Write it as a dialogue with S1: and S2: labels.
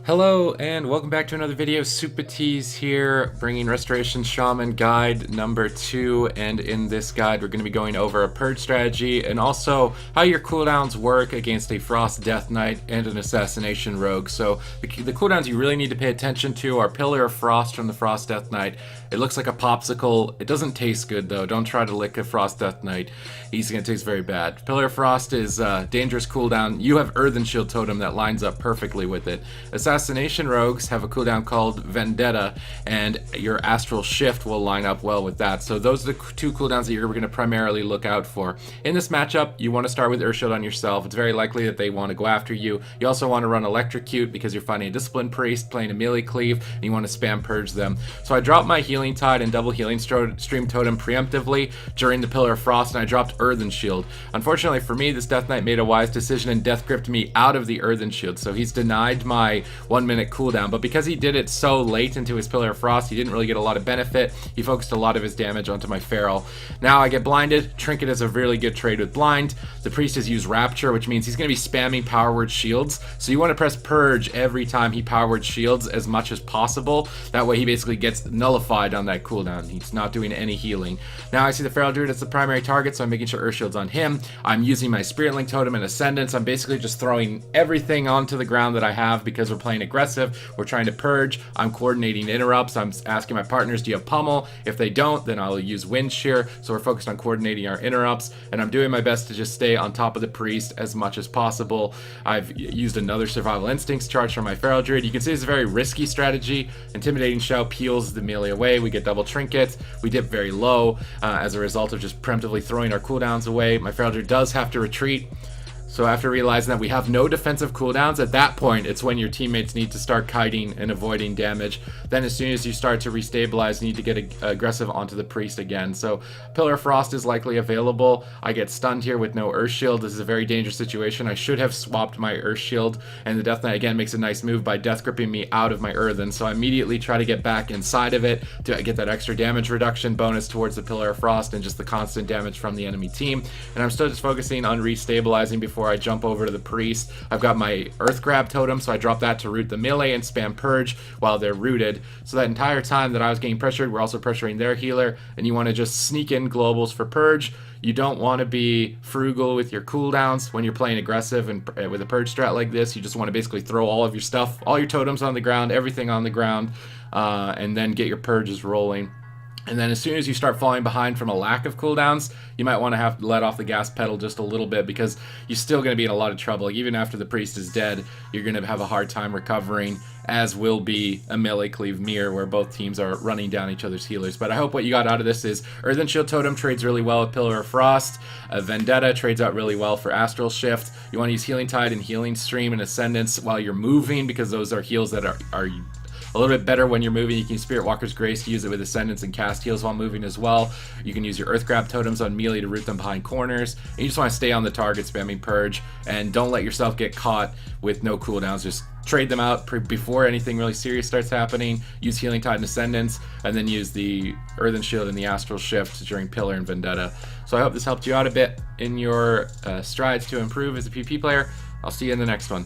S1: Hello and welcome back to another video. Supatease here, bringing Restoration Shaman guide number 2, and in this guide we're going to be going over a purge strategy and also how your cooldowns work against a Frost Death Knight and an Assassination Rogue. So the cooldowns you really need to pay attention to are Pillar of Frost from the Frost Death Knight. It looks like a popsicle. It doesn't taste good though. Don't try to lick a Frost Death Knight. He's going to taste very bad. Pillar of Frost is a dangerous cooldown. You have Earthen Shield Totem that lines up perfectly with it. Assassination Rogues have a cooldown called Vendetta, and your Astral Shift will line up well with that. So those are the two cooldowns that you're going to primarily look out for. In this matchup, you want to start with Earth Shield on yourself. It's very likely that they want to go after you. You also want to run Electrocute because you're fighting a Discipline Priest, playing a melee cleave, and you want to spam purge them. So I dropped my Healing Tide and double Healing Stream Totem preemptively during the Pillar of Frost, and I dropped Earthen Shield. Unfortunately for me, this Death Knight made a wise decision and Death Gripped me out of the Earthen Shield, so he's denied my 1 minute cooldown. But because he did it so late into his Pillar of Frost, he didn't really get a lot of benefit. He focused a lot of his damage onto my Feral. Now I get blinded. Trinket is a really good trade with blind. The Priest has used Rapture, which means he's going to be spamming Power Word Shields, so you want to press Purge every time he Power Word Shields as much as possible. That way he basically gets nullified on that cooldown. He's not doing any healing. Now I see the Feral Druid as the primary target, so I'm making sure Earth Shield's on him. I'm using my Spirit Link Totem and Ascendance. I'm basically just throwing everything onto the ground that I have because we're playing aggressive. We're trying to purge. I'm coordinating interrupts. I'm asking my partners, do you have Pummel? If they don't, then I'll use Wind Shear. So we're focused on coordinating our interrupts, and I'm doing my best to just stay on top of the Priest as much as possible. I've used another Survival Instincts charge from my Feral Druid. You can see it's a very risky strategy. Intimidating Shout peels the melee away. We get double trinkets. We dip very low as a result of just preemptively throwing our cooldowns away. My Feral Druid does have to retreat. So after realizing that we have no defensive cooldowns, at that point, it's when your teammates need to start kiting and avoiding damage. Then as soon as you start to restabilize, you need to get aggressive onto the Priest again. So Pillar of Frost is likely available. I get stunned here with no Earth Shield. This is a very dangerous situation. I should have swapped my Earth Shield, and the Death Knight again makes a nice move by Death Gripping me out of my Earthen. So I immediately try to get back inside of it to get that extra damage reduction bonus towards the Pillar of Frost and just the constant damage from the enemy team. And I'm still just focusing on restabilizing before I jump over to the Priest. I've got my Earth Grab Totem, so I drop that to root the melee and spam Purge while they're rooted. So that entire time that I was getting pressured, we're also pressuring their healer, and you want to just sneak in globals for Purge. You don't want to be frugal with your cooldowns when you're playing aggressive and with a Purge strat like this. You just want to basically throw all of your stuff, all your totems on the ground, everything on the ground, and then get your Purges rolling. And then as soon as you start falling behind from a lack of cooldowns, you might want to have to let off the gas pedal just a little bit, because you're still going to be in a lot of trouble. Even after the Priest is dead, you're going to have a hard time recovering, as will be a melee cleave mirror where both teams are running down each other's healers. But I hope what you got out of this is Earthen Shield Totem trades really well with Pillar of Frost. Vendetta trades out really well for Astral Shift. You want to use Healing Tide and Healing Stream and Ascendance while you're moving, because those are heals that are a little bit better when you're moving. You can use Spirit Walker's Grace to use it with Ascendance and cast heals while moving as well. You can use your Earth Grab Totems on melee to root them behind corners. And you just want to stay on the target spamming Purge, and don't let yourself get caught with no cooldowns. Just trade them out before anything really serious starts happening. Use Healing Tide and Ascendance, and then use the Earthen Shield and the Astral Shift during Pillar and Vendetta. So I hope this helped you out a bit in your strides to improve as a PP player. I'll see you in the next one.